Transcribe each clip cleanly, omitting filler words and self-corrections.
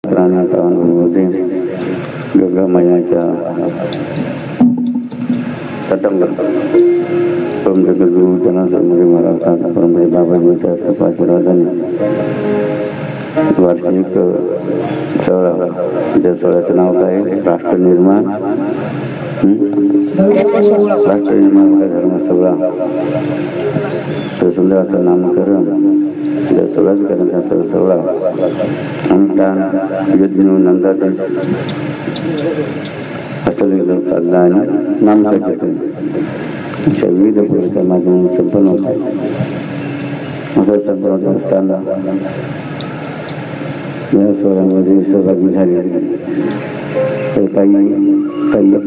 प्राणांमध्ये गगमयाच्या तटंग परम जगद्गुरु जनार्दन महाराज परम बाबाजीच्या कृपाशीर्वादाने वार्षिक सोहळा, ज्या सोहळ्याचं नाव काय, राष्ट्र निर्माण धर्म सोहळा. तर सुंदर असं नामकरण, ज्या सोहळ्याचं करण्याचा सोहळा अनुष्ठान यज्ञ नंदाचे हस्तलेखन साधना आणि नामसंकीर्तन अशा विविध प्रकारच्या माध्यमातून संपन्न होते. असं संपन्न असताना या सोहळ्यामध्ये सहभागी झाले तर काही 19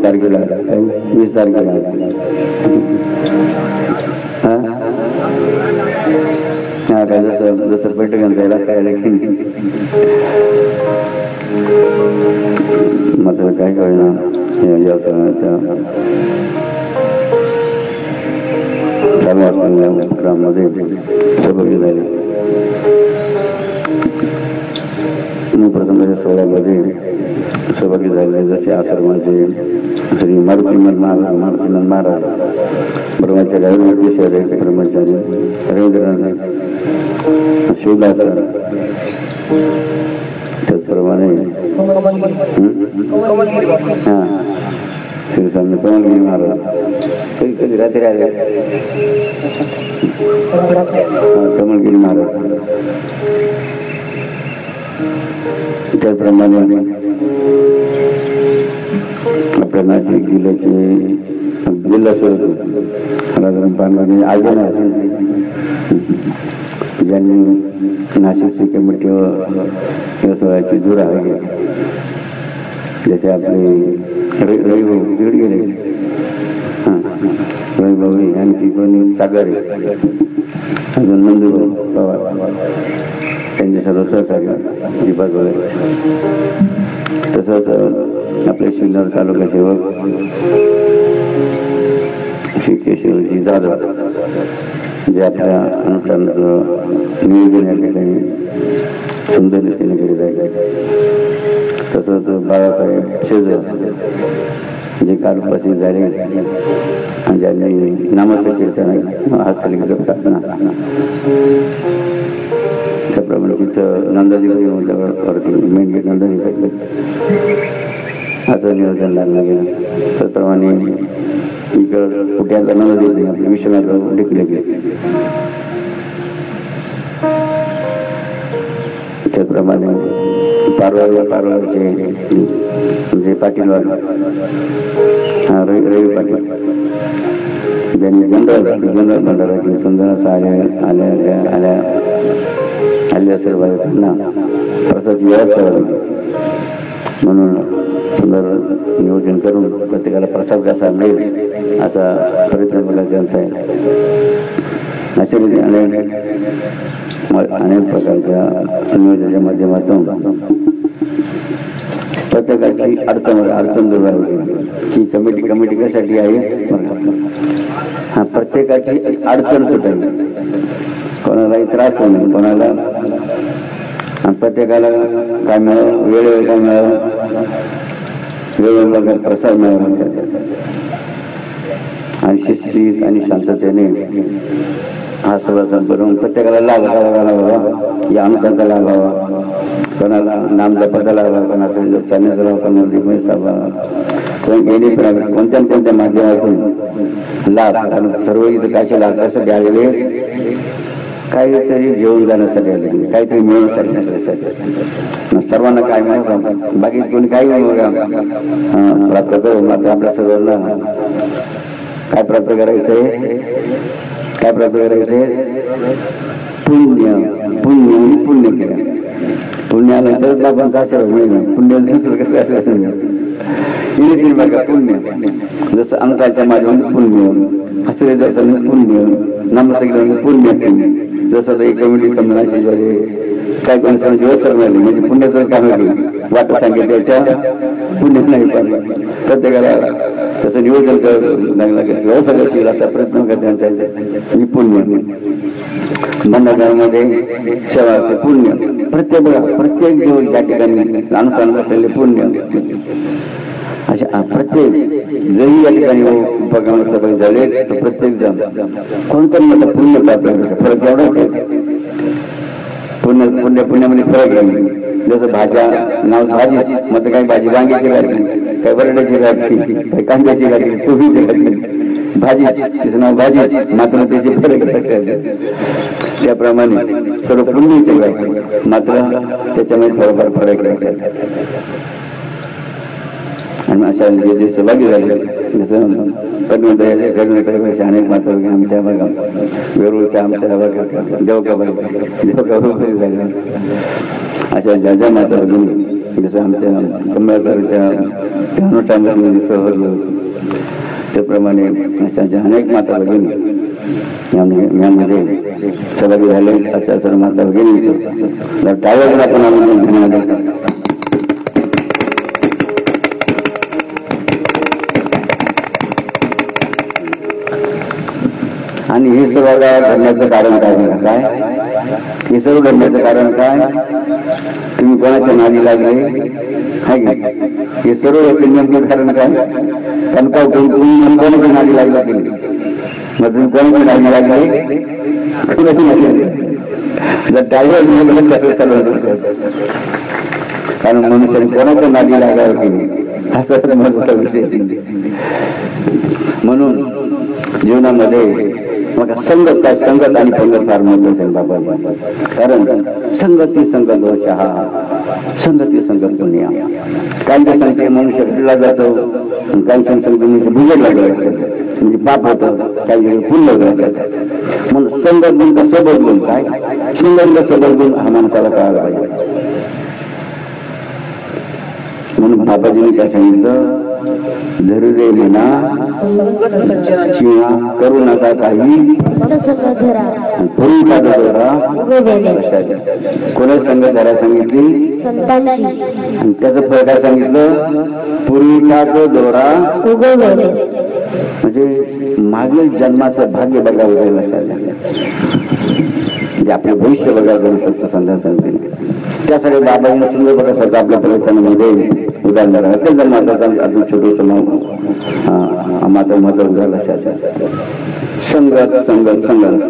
तारखेला, काही 20 तारखेला, काय जसं बैठक द्यायला काय मात्र काय कळणार या सणाच्या चालू असलेल्या उपक्रमामध्ये सहभागी झाले. प्रथम सोहळ्यामध्ये सहभागी झाले जसे आश्रमाचे श्री मारुतीनंद महाराज, ब्रह्मचारी शहर ब्रह्मचारी रवींद्रनाथ शिवदास, त्याचप्रमाणे श्री स्वामी कमलगिरी महाराज, कधी रात्री आले कमलगिरी महाराज. त्याचप्रमाणे आपल्या नाशिक जिल्ह्याचे जिल्हा राजाराम पानवानी आयोजन आहे, ज्यांनी नाशिकची कमिटी या सोहळ्याची धूर आहे. जसे आपले रविभाऊ तिकडे गेले, रविभाऊ यांची कोणी सागर आहे, अजून नंदूभाऊ पवार, त्यांचे सर्व सहकार्य दीपक वगैरे. तसंच आपले शिन्नर तालुका सेवक श्री केशवजी जाधव, जे आपल्या अनुष्ठानाचं नियोजन या ठिकाणी सुंदर रीतीने करीत आहे. तसंच बाळासाहेब शेजर, जे काल उपस्थित झाले आणि ज्यांनी नामसंकीर्तन हस्तलिखित साधना, त्याप्रमाणे तिथं नंदाजी वरती मेन गेट नंदाजी असं नियोजन लागलं गेलं. त्याप्रमाणे इकडं कुठ्याला नंदाजी आपले विश्वनाथ लिखले गेले. त्याप्रमाणे पारवाचे म्हणजे पाटील रवी पाटील, ज्यांनी जनरल मंडळाची सुंदर असं आल्या सर्व त्यांना प्रसाद व्यवस्था म्हणून सुंदर नियोजन करून प्रत्येकाला प्रसाद कसा मिळेल असा प्रयत्न मला त्यांचा आहे. अशा रीतीने अनेक प्रकारच्या नियोजनाच्या माध्यमातून प्रत्येकाची अडचण दूर होती. ही कमिटी कशासाठी आहे, हा प्रत्येकाची अडचण सुटावी, कोणालाही त्रास होऊ नये, कोणाला प्रत्येकाला काय मिळावं, वेळेवर काय मिळावं, वेळेवर प्रसाद मिळावा आणि शिस्तीत आणि शांततेने हा सोहळा संपन्न प्रत्येकाला लाभ व्हावा, या अनुदानाचा लाभ व्हावा, कोणाला नामजपाचा लाभ व्हावा, कोणाला चॅनलचा लाभ, कोणत्या माध्यमातून लाभ. कारण सर्व इथं काय लाभ कशासाठी आलेले, काहीतरी घेऊन जाण्यासाठी आले, काहीतरी मिळवण्यासाठी. सर्वांना काय मिळावं, बाकी कोणी काही प्राप्त करू. मात्र आपल्या सर्वांना काय प्राप्त करायचंय, पुण्य केलं. पुण्यानंतर बाबांचा आशीर्वाद मिळणं, पुण्य कसं असं बघा. पुण्य जसं अंकाच्या माध्यमातून पुण्य, हस्ते दर्शन पुण्य, नामसंकीर्तन पुण्य, जसं एक कमिटी संबंधाशी झाले, काय कोणी सण दिवस मिळाले म्हणजे पुण्याचं काम वाट सांगितलं, त्याच्या पुण्य नाही पाहिजे. प्रत्येकाला तसं नियोजन व्यवस्था करतील असा प्रयत्न करण्याचा पुण्य. मंडळामध्ये सेवा पुण्य प्रत्येक जीव त्या ठिकाणी अनुसरण असलेले पुण्य अशा प्रत्येक जरी या ठिकाणी उपक्रम सगळे झाले तर प्रत्येक जण कोणतरी मोठं पुण्य प्राप्त फरक एवढाच आहे. पुण्यामध्ये फरक आहे. जसं भाज्या नाव भाजी मग काही भाजी वांग्याची घातली, काही बरड्याची घातली, काही कांद्याची घातली, कोबीची घातली, भाजी तिचं नाव भाजी मात्र त्याची फरक त्याप्रमाणे सर्व पुण्याचे घातले मात्र त्याच्यामध्ये थोडाफार फरक आहे. आणि अशा जे सहभागी झाले जसं कर्णदयाचे अनेक मात्र आमच्या बघा वेरूळच्या आमच्या बघा देवकाबाई झाले. अशा ज्या ज्या माता भगिनी जसं आमच्या कमळकरच्या अनुष्ठानामध्ये सहभागी होते त्याप्रमाणे अशा ज्या अनेक माता भगिनी यामध्ये सहभागी झाले अशा सर्व माता भगिनी टाळ्याला आपण आम्ही धन्यवाद देतो. आणि हे सर्व घडण्याचं कारण काय हे सर्व घडण्याचं कारण काय? तुम्ही कोणाच्या नादी लागले हे सर्व नेमकं कारण काय? कारण का तुम्ही कोणाच्या नादी लागला केली मग तुम्ही कोणाच्या नादी लागले कारण मनुष्याने कोणाच्या नादी लागावर केली असा महत्वाचा विषय. म्हणून जीवनामध्ये मग संगत आणि पंगत फार महत्वाचे आहे बाबा. कारण संगती संगत दोष हा संगती संगत दुनिया. काही दिवसांचे मनुष्य फिरला जातो काही दिवसांचे मनुष्य बिघडला जातो म्हणजे पाप होतं काही पुण्य जातात. म्हणून संगत गुण कसं बदलून काय संगत कसं बदलून हा माणसाला कळायला पाहिजे. म्हणून बाबाजीने काय सांगितलं धैर्य म्हणा किंवा करू नका काही पुरीचा दोरा कोणा संघ धरा सांगितली आणि त्याचं फळ काय सांगितलं पुरीचा जो दोरा म्हणजे मागील जन्माचं भाग्य बघावं म्हणजे आपले भविष्य बघा करू शकतो समजा सांगते. त्यासाठी बाबांना सुंदर बघा स्वतः आपल्या प्रयत्नामध्ये उदाहरण ते जर माझा अजून छोटस मात्र मदत झाला संगत संगत संगत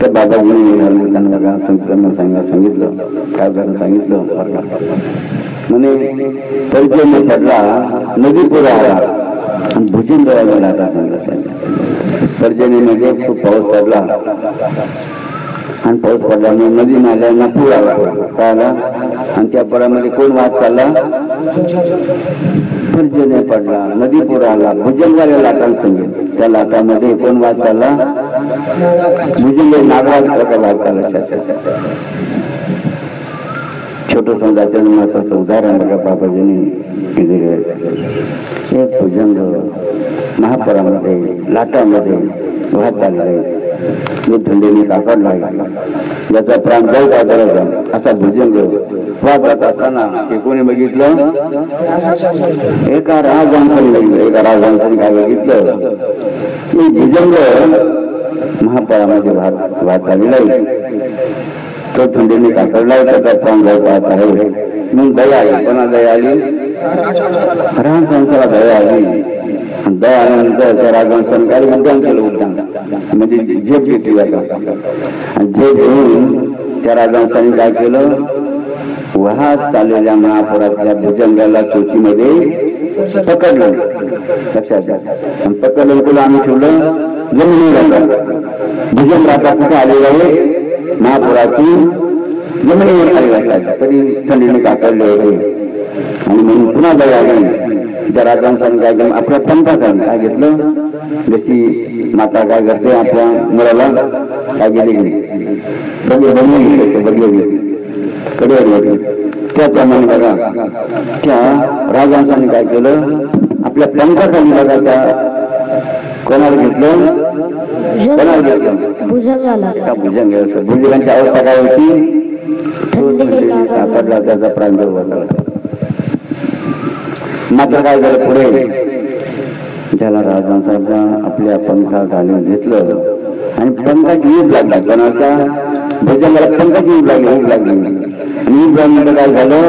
तर बाबाजीने त्यांना बघा संस्थांना सांगितलं काय करायला सांगितलं म्हणे परिचय पडला नदी पुरा आला आणि भुजून द्यायला आता सांगितलं. पर्जन्यामध्ये खूप पाऊस पडला आणि पाऊस पडल्यामुळे नदी नाल्यांना पूर आला आणि त्या पुरामध्ये कोण वाद चालला पर्जन्य पडला नदी पूर आला भुजंगाच्या लाटांसंगे त्या लाटामध्ये कोण वाद चालला भुजंग नागराचा वाद चालला. छोटं समजायचं महत्वाचं उदाहरण बघा बाबाजींनी एक भुजंग महापुरामध्ये लाटामध्ये वाहत चालले थंडीने काकडला ज्याचा प्राण जाऊ का करायचा असा भुजंग वाहत जात असताना हे कोणी बघितलं एका राजहंसाने बघितलं. एका राजहंसाने काय बघितलं की भुजंग महापुरामध्ये वाहत चाललेला आहे तो थंडीने काकडला त्याचा प्राण जाऊ पाहत आहे. मग दया आली कोणा दया आली राजहंसाला दया आली. दया आल्यानंतर त्या राजहंसाने काय उड्डाण केलं उड्डाण म्हणजे झेप घेतली जातात आणि झेप घेऊन त्या राजहंसाने काय केलं वाहत चाललेल्या महापुरातल्या भुजंगाला चोचीमध्ये पकडलं. लक्षात घ्या आणि पकडलं तुला आम्ही ठेवलं जमिनीवर भुजंग राजा कुठे आलेला आहे महापुरातून जमिनीवर आलेला तरी थंडीने काकडले होते. आणि म्हणून पुन्हा दया आली त्या राजहंसाने काय केलं आपल्या पंथाने काय घेतलं जशी माता काय करते आपल्या मुलाला काय गेली बघले बघले कडे त्याप्रमाणे बघा त्या राजहंसाने काय केलं आपल्या पंथाने बघा त्या कोणाला घेतलं कोणाला घेतलं भुजंगाची अवस्था काय होती काकडला त्याचा प्राण बसला. मात्र काय झालं पुढे ज्याला राजांचा आपल्या पंखा घालून घेतलं आणि पंखाची ऊब लागली, कोणाच्या भजनाला पंखाची ऊब लागली आणि ऊब लागल्यानंतर काय झालं,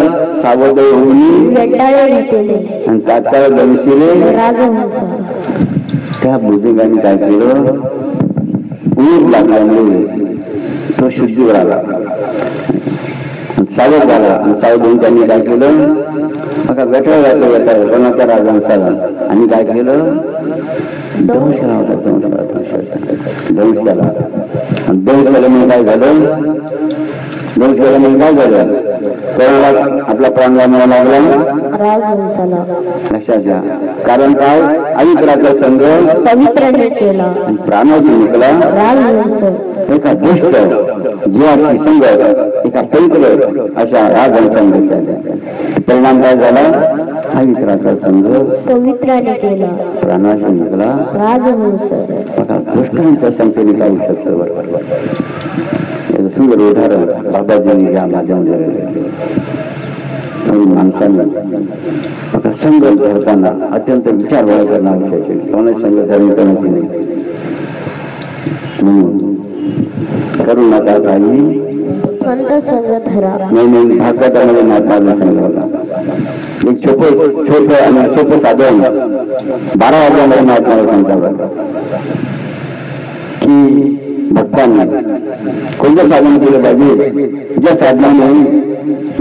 सावध होऊन आणि तात्काळ दंशिले त्या भुजंगाने काय केलं, ऊब लागल्यामुळे तो शुद्धीवर आला, सावध झाला आणि सावध होऊन त्यांनी काय केलं, बघा वेटाळ घातलं कोणाच्या राजांचा आणि काय केलं, दंश केला होता, दंश केला आणि दंश केल्यामुळे काय झालं, दंश केल्यामुळे काय झालं, कोणाला आपला प्राण गमावा लागला, लक्षात घ्या. कारण काय, अवित्राचा संघ पवित्र केला प्राणाची निघला एका दुष्ट जीवाची संगत एका पवित्र अशा राजहंसाने. परिणाम काय झाला, अवित्राचा संघ पवित्राने केला प्राणाशी निघला राजहंस. बघा दुष्टांच्या संख्येने काय होऊ शकतं. सुंदर उदाहरण बाबाजींनी या माध्यमाद्वारे माणसांना आता संघ धरताना अत्यंत विचार वळा करणं आवश्यक आहे. कोणाची संघ धरणी करण्याची नाही. करू नका काही नाही भागवतामध्ये महात्मा सांगितलं एक छोट आणि सोपं साधन 12 वाजल्यामध्ये महात्माला सांगितलं की भक्तांना कोणतं साधन केलं पाहिजे, ज्या साधनाने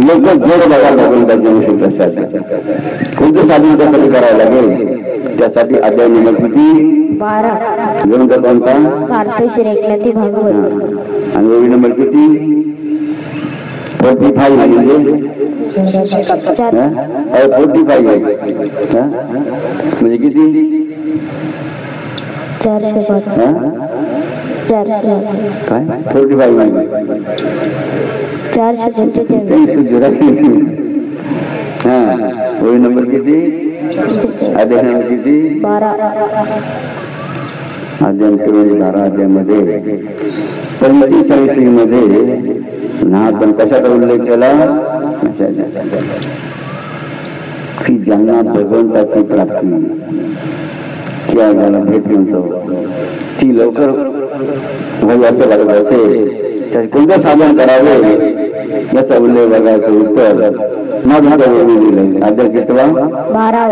लोक जोड बघायला लागून पाहिजे. कोणतं साधन त्यासाठी करावं लागेल, त्यासाठी अध्याय नंबर किती 12 ग्रंथ कोणता आणि ओवी नंबर किती 45 म्हणजे 45 म्हणजे किती 405 काय 45 म्हणजे 445 ओवी नंबर किती अध्याय नंबर किती 12 अध्याय 12 अध्यायामध्ये 45 मध्ये आपण कशाचा उल्लेख केला की ज्यांना भगवंताची प्राप्ती किंवा ज्याला भेट म्हणतो ती लवकर म्हणजे असं लागत असेल तर कोणतं साधन करावे याचा उल्लेख बघायचं उत्तर माझा दिलं. अध्याय कितवा 12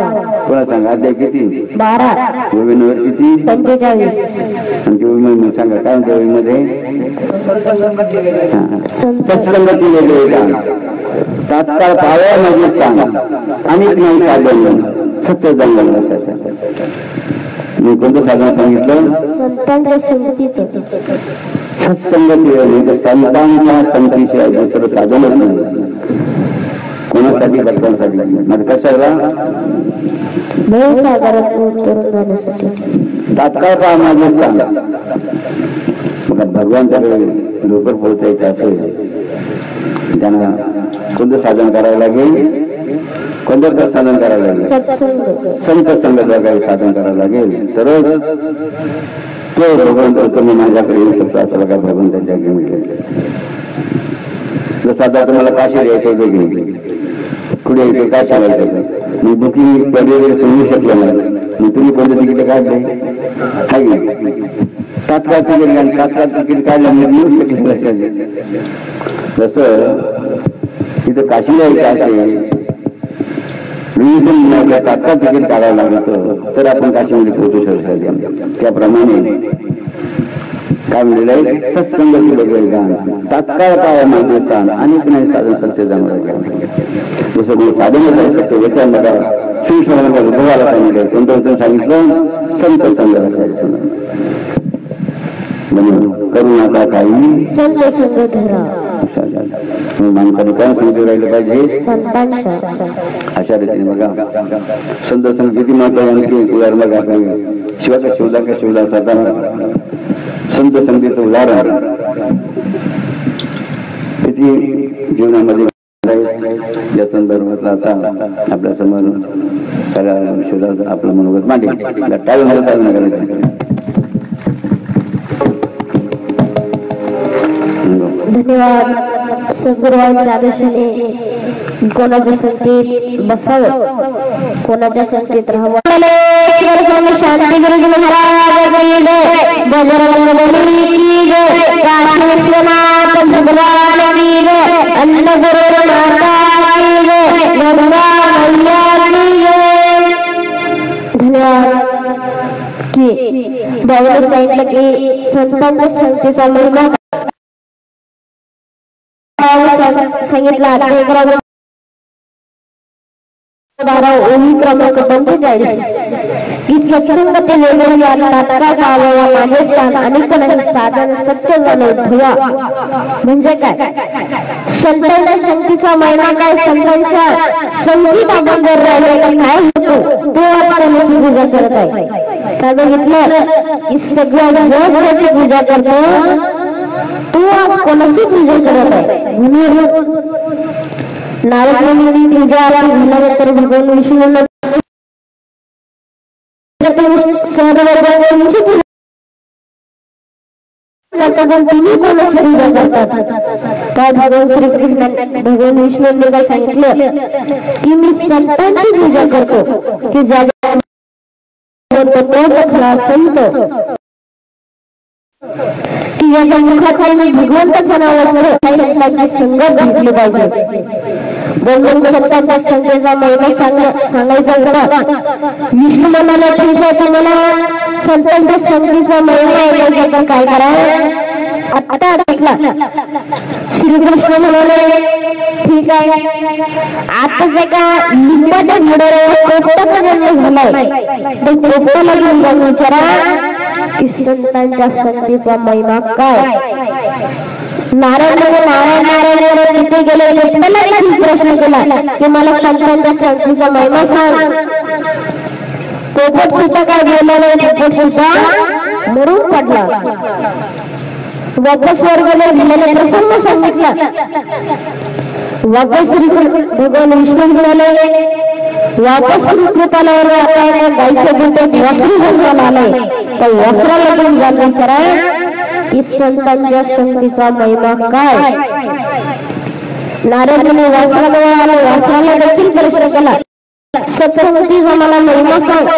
कोणा सांगा अध्याय किती 12 ओवीवर किती 45 आणि ओवी सांगा काय म्हणते ओवीमध्ये सत्संगती वेगळे तात्काळ पाया माझे स्थान अनेक नाही साधन सत्य जंगल. मी कोणतं साधन सांगितलं सत्संगती तर संतांच्या संगतीशिवाय दुसरं साधनच नाही. कोणासाठी भक्तांसाठी मग कशाला तात्काळ पहा माझे स्थान. बघा भगवानच्याकडे लवकर पोहोचायचं असेल त्यांना कोणतं साधन करावं लागेल, कोणतं साधन करावं लागेल संत संगत काही साधन करावं लागेल तरच तो भगवंत तुम्ही माझ्याकडे येऊ शकतो असं बघा भगवंताच्या घेऊन. जसं आता तुम्हाला काशी द्यायचं वेगळी पुढे येते काय चालायचं मी बुकिंग वगैरे समजू शकलं नाही मग तुम्ही कोणतं तिकीट काढले तात्काळ तिकीट काढले तात्काळ तिकीट काढलं मिळू शकले. जसं तिथं काशीला यायचं असेल तात्काळ तिकीट काढावं लागतं तर आपण काशीमध्ये पोहोचू शकतो. त्याप्रमाणे काय म्हणलेलं आहे सत्संगती वगैरे गाण तात्काळ काय माझे स्थान अनेक नाही साधन सत्य जाणवं. जसं मी साधन सत्य विचारला शिवशोनाला उभवायला सांगितलं कोणतं सांगितलं संत संग राखायचं म्हणून करू नका काही माणसाने काय समजून राहिलं पाहिजे अशा रीतीने. बघा संत संस्कृती महत्व आणखी उदाहरण बघा शिवाचा शिवला का शिवला साधारण संत संगतीचं उदाहरण किती जीवनामध्ये या संदर्भातला आता आपल्या समोर शिवला आपलं मनोगत मांडले टाळून करायचं. धन्यवाद. सद्गुरूंच्या आदेशाने कोणाचे संगीत बसावं कोणाच्या संगतीत राहावं. शांती गुरुजी महाराज की जय, बजरंग बली की जय, काशी विश्वनाथ भगवान की जय, अन्नपूर्णा माता की जय, गंगा मैया की जय. धन्यवाद. की बाबांनी सांगितलं की संतांच्या संगतीचा महिमा सांगितला. 11 क्रमांक 45 की सत्संगती वेगवेगळ्या तात्काळ पाहावा माझे स्थान अनेक नाही साधन सत्य झालं धुवा. म्हणजे काय? संतांच्या संगतीचा महिमा काय? संतांच्या संगीत आपण जर राहिले तर काय होतो तो आपण पूजा करत आहे. काय बघितलं की सगळ्या जग त्याची पूजा करतो, तू आज कोणाची पूजा करत आहे? नारद मुनी पूजा झाल्यानंतर भगवान विष्णूंना तुम्ही कोणाची पूजा करतात? काय भगवान श्रीकृष्ण भगवान विष्णूंनी काय सांगितलं की मी संतांची पूजा करतो की ज्याच्या की याच्या मुखात मी भगवंताचं नाव असतं संगत घेतली पाहिजे. संतांच्या संगतीचा महिमा सांगायचा होता. विष्णू म्हणाला ठीक आहे तुम्हाला संतांच्या संगतीचा महिमा ऐकायचा काय करा आता ऐकला. श्रीकृष्ण म्हणाले ठीक आहे आता एका लिंबाच्या झाडावर पोपटापर्यंत झालाय तो पोपटाला घेऊन जाऊन विचारा की संतांच्या संगतीचा महिमा काय? नारायण नारायण तिथे गेले प्रश्न केला की मला संतांच्या संगतीचा महिमा सांग. पोपट सुद्धा काय बोलला नाही. पोपट सुद्धा मरून पडला. वापस वर्गाला गेल्याने प्रसंग सांगितला. वापस भगवान विष्णू म्हणाले वापस पृथ्वीतलावर आता गायचं दूध वस्त्र घेऊन आलंय तर वस्त्राला घेऊन जाऊन विचारा की संतांच्या संगतीचा महिमा काय? नारदने वासराजवळ आले. वासराला देखील प्रश्न केला सत्संगतीचा मला महिमा सांग.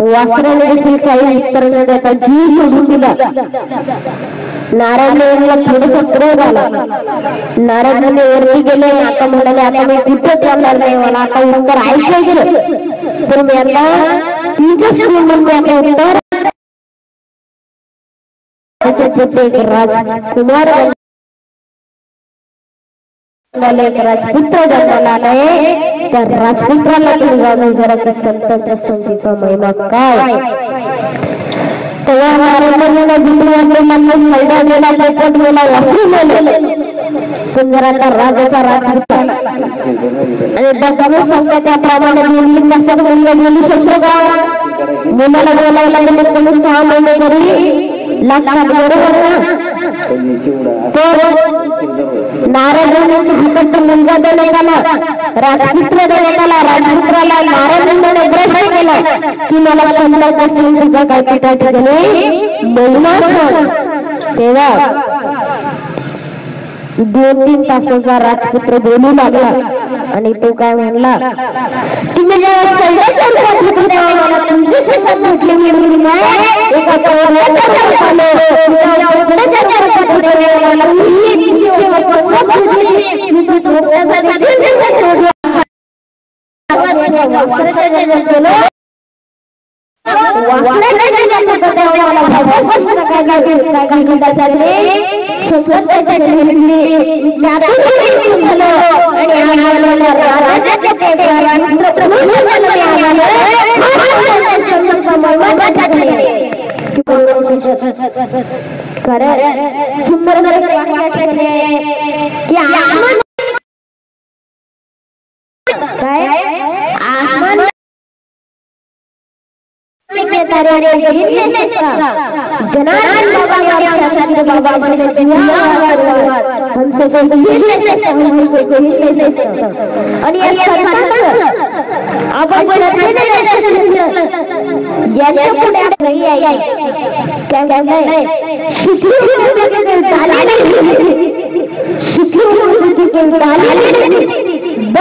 वासराने देखील काही उत्तर न देता जीव सोडून दिला. नारायणला थोडस क्रोध आला. नारायणने वरती गेले. आता म्हणाले आता मी कुठे चालणार नाही, मला आता उत्तर ऐकायचं. तर मी आता तुमच्या श्रीमंत आता उत्तर राजकुमार राजपुत्र जन्माला आलाय त्या राजपुत्राला तुम्ही जाणून जरा की संतांच्या संगतीचा महिमा काय? तेव्हा नारायणाला दिल्ली फायदा गेला पोपट गेला वासरू गेले. पण जरा आता राजाचा राज आणि डब्बाने सांगता त्याप्रमाणे बोलू शकतो का? मुलाला बोलायला गेले तुम्ही 6 महिने तरी लागतात बरोबर ना? नारायणाच्या हातात मुलगा देण्यात आला, राजपुत्र देण्यात आला. राजपुत्राला नारायणाने प्रश्न केला की मला संतांच्या संगतीचा काय पिता ठिकाणी महिमा सांग. तेव्हा 2-3 तासाचा राजपुत्र बोलू लागला आणि तो काय म्हणला तुम्ही जेव्हा तुमची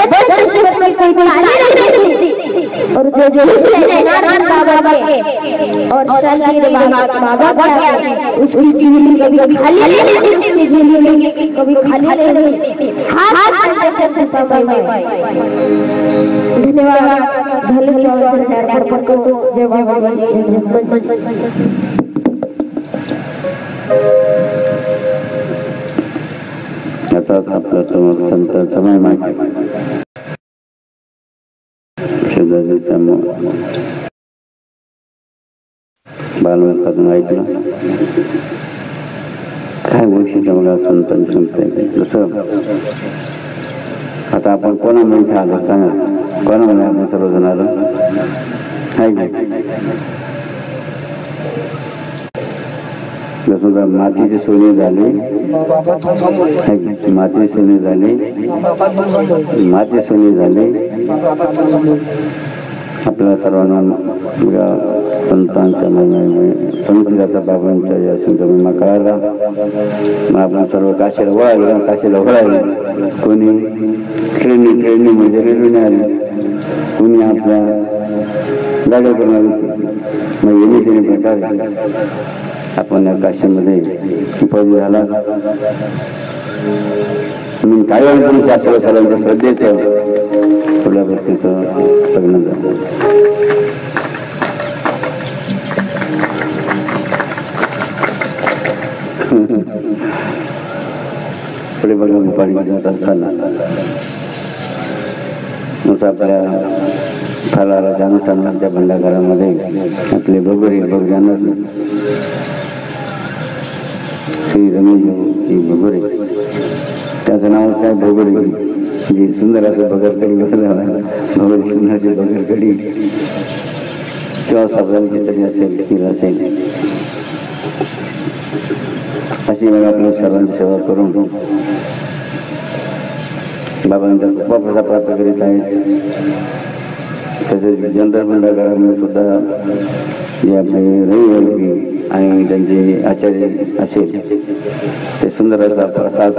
बस किस्मत में कोई खाली नहीं थी और जो लेनार बाबा के और शाकिर बाबा के उसकी झोली कभी खाली नहीं झोली कभी खाली नहीं हाथ से समय धन्यवाद धन्यवाद चार को जय बाबा आता आपला संत समय मागे शेजारीच्या बालवंतातून ऐकलं काय गोष्टी मला संतांनी सांगताय जसं आता आपण कोणा म्हणता आलो सांगा कोणा म्हणे आपण सर्वजण आलो जसं मातीची सोने झाली माती सोने झाली माती सोने झाली आपल्या सर्वांना संतांच्या संगीताचा बाबांच्या या संगमा कळाला मग आपण सर्व काशीला वळायला काशीला वळायला कोणी ट्रेननी म्हणजे रेल्वेने आली कोणी आपल्या गाड्या बनवली मग येणे तिने प्रकारे आपण या काशीमध्ये उपयोगी झाला म्हणून काय वेळ शास्त्र सरांच्या श्रद्धेचं थोड्या गोष्टीचं लग्न झालं पुढे बघा पाणी जात असताना आपल्या फराळाच्या अनुष्ठानाच्या भंडारामध्ये आपले भगोरी भगवान श्री रमेशजी भगोरे त्याचं नाव काय भगोरी जी सुंदर असं बगरकडी भगोरी सुंदरची बगरकडी किंवा साबणाची तरी असेल खीर असेल अशी वेळा आपल्या सर्वांची सेवा करून बाबांचा कृपा प्राप्त करीत आहेत तसेच जनता भंडारामध्ये सुद्धा जे आपले रविवारी आणि त्यांचे आचार्य असेल ते सुंदर असा प्रसाद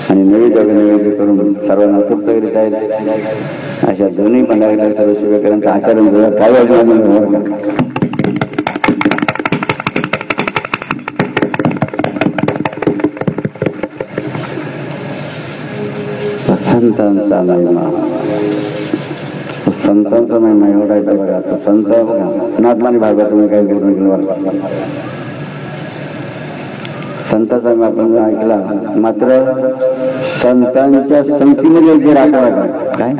आणि नैवेद्य करून सर्वांना तृप्त करीत आहेत अशा दोन्ही भंडाऱ्याला सर्व सेवेकरांचं आचरण काय संतांचा महिमा संतांचा महिमा एवढा येतं बघा आता संत नाथमानी भागात तुम्ही काही गेलं संतांचा आपण ऐकला मात्र संतांच्या संगतीमध्ये जे राहतात काय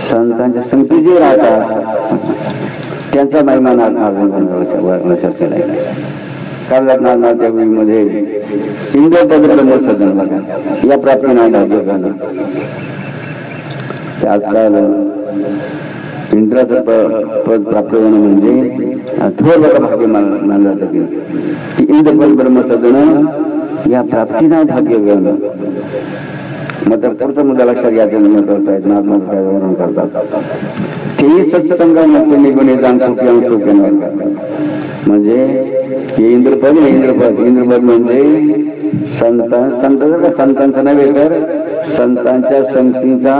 संतांच्या संगती जे राहतात त्यांचा महिमा लक्षात केला कालनाथनाथच्या वेळीमध्ये इंद्रपद सदन बघा या प्राप्ती नाही भाग्य आजकाल इंद्राचं पद प्राप्त होणं म्हणजे थोर बघा भाग्य मानलं जातं की इंद्रपद ब्रह्मसदन या प्राप्तीना भाग्य घेणं मग पुढचा मुद्दा लक्षात घ्यायचं महत्वाचं आहे नाथमाता वर्णन करतात तेही सत्संगामध्ये निघून जाण म्हणजे हे इंद्रपद इंद्रपद म्हणजे संतांचा नव्हे तर संतांच्या संगतीचा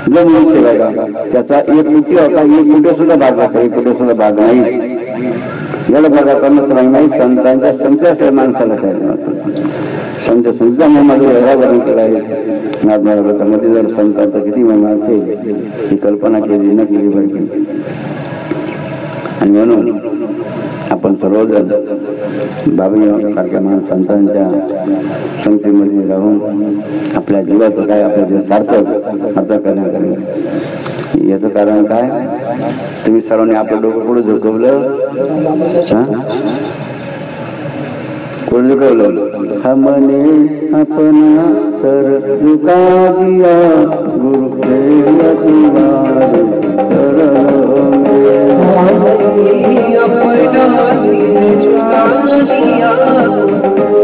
जमून सेवा त्याचा एक कुटी होता एक कुठे सुद्धा भाग होता एक कुठे सुद्धा भाग नाही याला भागा करणंच नाही संतांच्या संख्या असल्या माणसाला संत संतांचा महिमा एवढा वर्णन केला आहे नाथमातामध्ये जर संतांचा किती महिमा असेल ही कल्पना केली न केली पाहिजे आणि म्हणून आपण सर्वजण बाबा सारख्या संतांच्या संगतीमध्ये राहून आपल्या जीवाचं काय आपल्या जीव सार्थक अर्थ करण्याकरिता याचं कारण काय तुम्ही सर्वांनी आपलं डोकं पुढे झुकवलं पुढे झुकवलं हमने अपना सर झुका दिया गुरुदेव तुम्हारे अपना सिर झुका दिया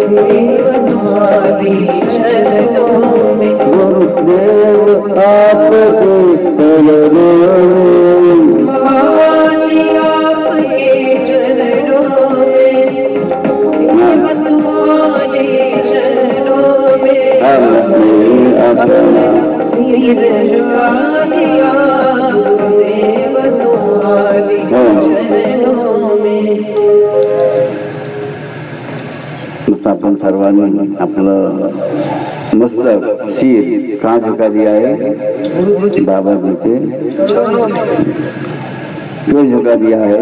गुरुदेव तुम्हारे चरणों में गुरुदेव आपके चरणों में बाबाजी आपके चरणों में तुम्हारे चरणों में हमने अपना सिर झुका दिया गुरुदेव तुम्हारी चरणों में। आपण सर्वांनी आपलं मस्तक शीर का झुका दिया है बाबा जी के क्यों झुका दिया है?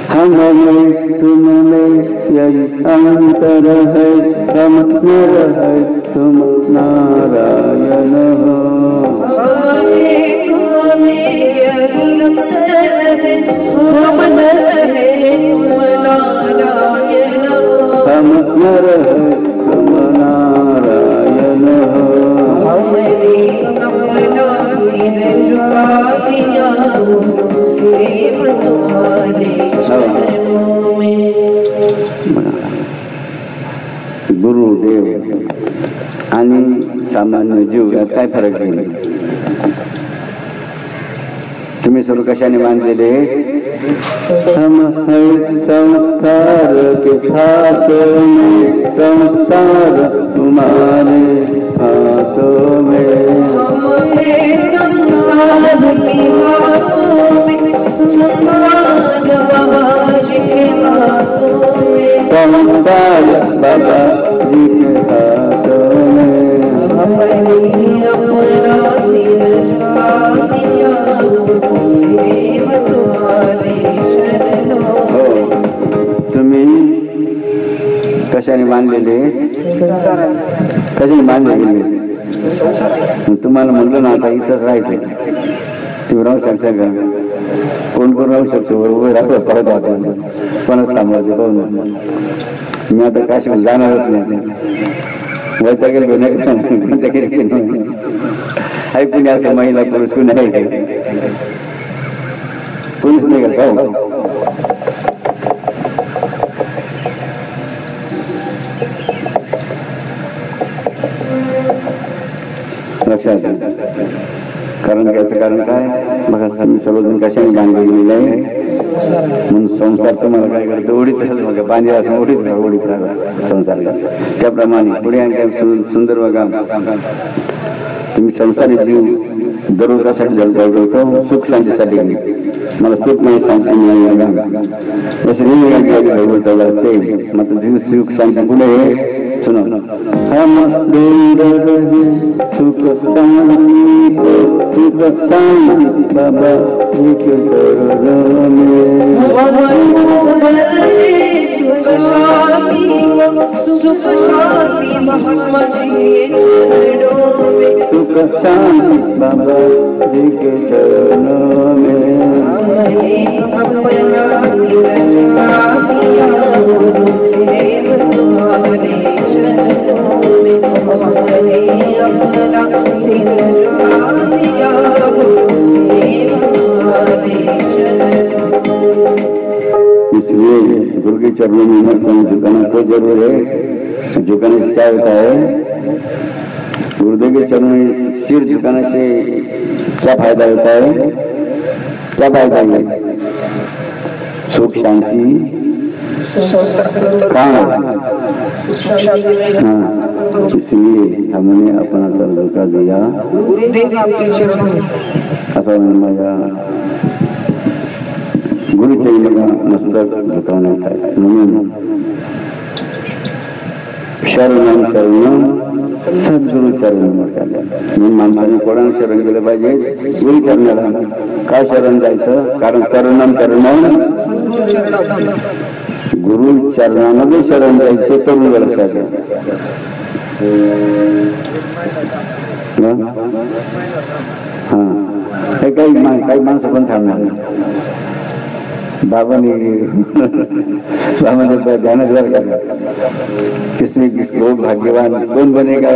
हम में तुम में यही अंतर है, हम नर है तुम नारायण हो। हमें तुम में यही अंतर है, हम नर है तुम नारायण हो। हम नर है तुम नारायण हो। हमने अपना सिर झुका दिया गुरुदेव तुम्हारे चरणों में। गुरुदेव आणि सामान्य जीव यात काय फरक आहे? तुम्ही सर्व कशाने बांधलेले? हम है संसार के हाथों में, संसार तुम्हारे हाथों में। हमें संसार के हाथों में, संसार बाबा जी के हाथों में। संसार बाबा जी के हाथों में। हमने अपना सिर झुका दिया गुरुदेव तुम्हारे चरणों में। तुम्ही कशाने बांधलेले? संसार कशाने बांधलेले? तुम्हाला म्हणलं ना आता इथंच राहायचं, तुम्ही राहू शकता का? कोण कोण राहू शकतो? उभे राहतो परत आपण कोणच सांभाळते पाहून. मी आता काशीला जाणारच नाही, वैता गेलो नाही. ऐकून असं महिला पुरुष कोणी आहे का? कोणीच नाही का? लक्षात घ्या. कारण याचं कारण काय? बघा तुम्ही सर्वजण कशाने बांधलेले आहे म्हणून संसार तुम्हाला काय करतो? ओढीत राहिलं. बघा बांधे असं ओढीत राहिला संसार. त्याप्रमाणे पुढे आणखी सुंदर बघा, तुम्ही संसारी जीव दररोज कशासाठी जगता होतो? सुख शांतीसाठी. मला सुख नाही शांती नाही असते मग जीव सुख शांती पुढे सुनो. हम दूर रहे सुख शांति को, सुख शांति बाबा जी के चरणों में। सुख शांति को, सुख शांति महात्मा जी के चरणों में। सुख शांति बाबा जी के चरणों में। हमने अपना सिर झुका दिया गुरुदेव तुम्हारे चरणों में। हमने अपना सिर झुका दिया गुरुदेव तुम्हारे चरणों में। इसलिए गुरु के चरणों में नमस्कार झुकाना तो जरूर है। झुकाने से क्या होता है? गुरुदेव के चरणों में सिर झुकाने से क्या फायदा होता है? क्या फायदा है? सुख शांति हाँ, इसलिए हमने अपना सर झुका दिया गुरुदेव आपके चरणों में। असं माझ्या गुरुचरणीला मस्तक झुकवण्यात आहे. म्हणून शरण शरण सद्गुरु चरण म्हणून माणसाने कोणाला शरण गेलं पाहिजे? गुरु चरणाला. काय शरण जायचं? कारण करणं करणं गुरु चरणामध्ये शरण जायचं. तरुण लक्षात हा. हे काही माणसं पण थांबणार नाही. बाबाने ध्यान का किसमें किस लोग भाग्यवान कौन बनेगा?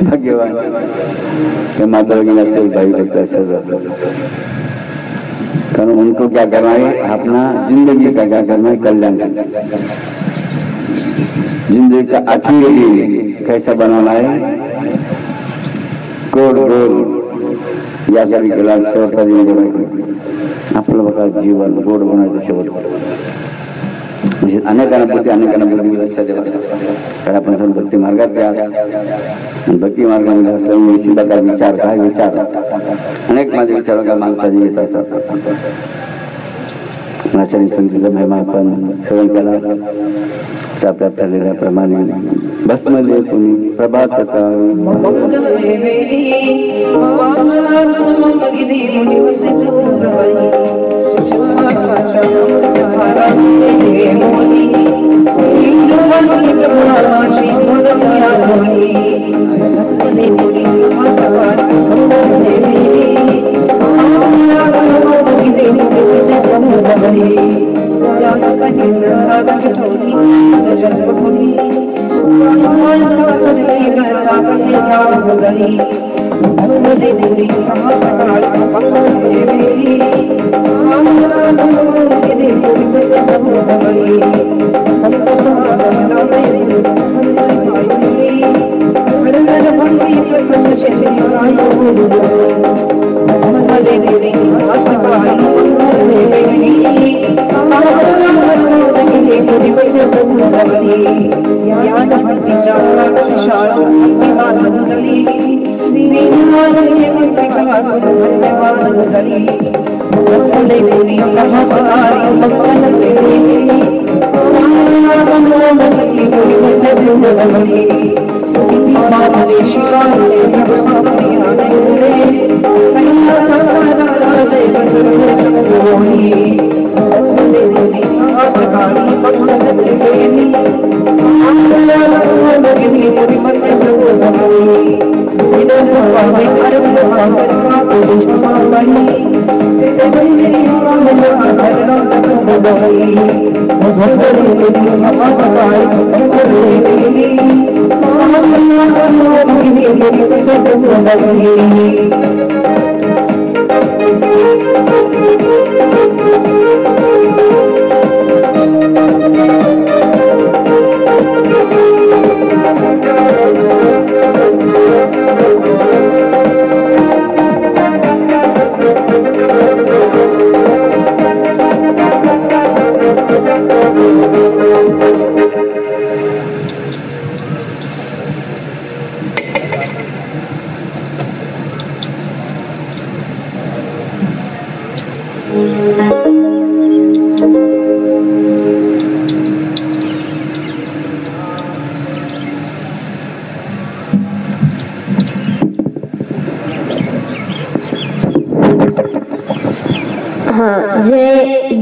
भाग्यवान माता भगिनी भाई लगता। कारण उनको क्या करना है? अपना जिंदगी का क्या करना है? कल्याण करना। जिंदगी का आखिरी कैसा बनाना है? गोड गोड यासाठी गेला शेवटचा दिन आपलं बघा जीवन गोड बनायचं शेवट. म्हणजे अनेकांना बुद्धी लक्षात ठेवा. कारण आपण समजा भक्ती मार्गात द्या, भक्ती मार्गामध्ये असल्यामुळे निश्चित काय विचार अनेक माझे विचार का माणसाने येत असतात. आचार्य संगीचा महिमा आपण श्रवण केला. आपल्या ठरलेल्याप्रमाणे भस्मले कुणी प्रभात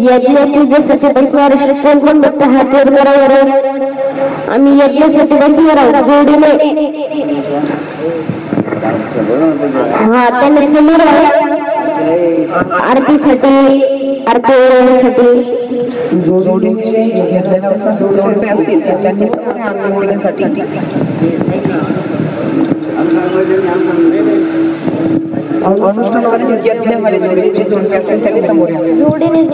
यज्ञाची जसे बसणारे शिक्षण पण बघता हातेर बरोबर आम्ही यज्ञासाठी बसणार आहोत जोडीने. हा त्यांना समोर आरतीसाठी आरती ओळखण्यासाठी अनुष्ठानामध्ये यज्ञामध्ये जोडीने समोर जोडीने